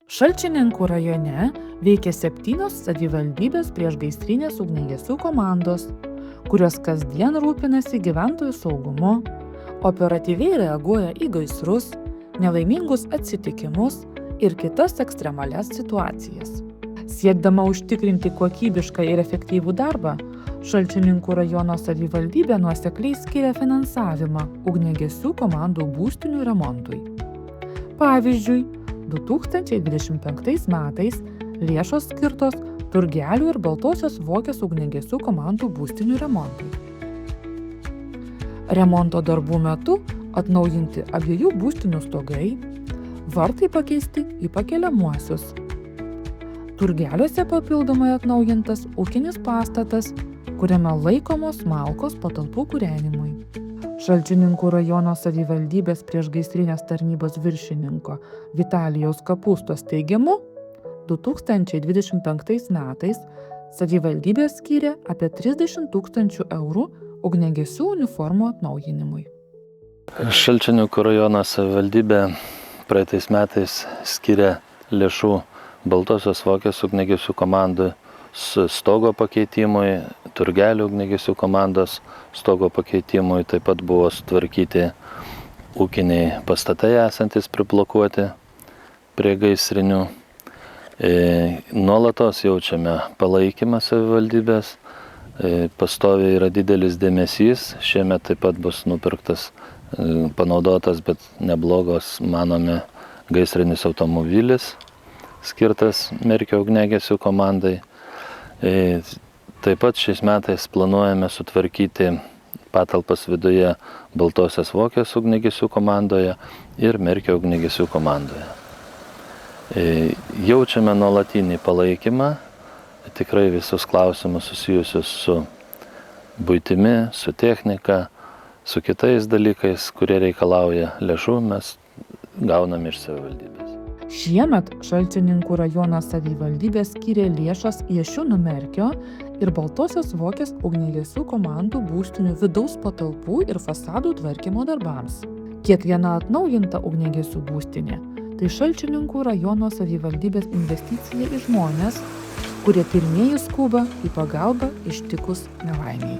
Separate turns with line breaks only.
Šalčininkų rajone veikia 7 savivaldybės priešgaisrinės ugniagesių komandos, kurios kasdien rūpinasi gyventojų saugumu, operatyviai reaguoja į gaisrus, nelaimingus atsitikimus ir kitas ekstremalias situacijas. Siekdama užtikrinti kokybišką ir efektyvų darbą, Šalčininkų rajono savivaldybė nuosekliai skiria finansavimą ugniagesių komandų būstinių remontui. Pavyzdžiui, 2025 metais lėšos skirtos Turgelių ir Baltosios Vokės ugniagesių komandų būstinių remontui. Remonto darbų metu atnaujinti abiejų būstinių stogai, vartai pakeisti į pakeliamuosius. Turgeliuose papildomai atnaujintas ūkinis pastatas, kuriame laikomos malkos patalpų kūrenimui. Šalčininkų rajono savivaldybės priešgaisrinės tarnybos viršininko Vitalijaus Kapustos teigimu, 2025 metais savivaldybė skyrė apie 30 000 eurų ugniagesių uniformų atnaujinimui.
Šalčininkų rajono savivaldybė praeitais metais skyrė lėšų Baltosios Vokės ugniagesių komandų stogo pakeitimui, Turgelių ugniagesių komandos stogo pakeitimui, taip pat buvo sutvarkyti ūkiniai pastatai esantis priblokuoti prie gaisrinių. Nuolatos jaučiame palaikymą savivaldybės, pastoviai yra didelis dėmesys, šiemet taip pat bus nupirktas, panaudotas, bet neblogos, manome, gaisrinis automobilis skirtas Merkio ugniagesių komandai. Taip pat šiais metais planuojame sutvarkyti patalpas viduje Baltosios Vokės ugniagesių komandoje ir Merkio ugniagesių komandoje. Jaučiame nuolatinį palaikymą, tikrai visus klausimus susijusius su buitimi, su technika, su kitais dalykais, kurie reikalauja lėšų, mes gauname iš savivaldybės.
Šiemet Šalčininkų rajono savivaldybė skyrė lėšas Jašiūnų Merkio ir Baltosios Vokės ugniagesių komandų būstinių vidaus patalpų ir fasadų tvarkymo darbams. Kiekviena atnaujinta ugniagesių būstinė – tai Šalčininkų rajono savivaldybės investicija į žmones, kurie pirmieji skuba į pagalbą ištikus nelaimei.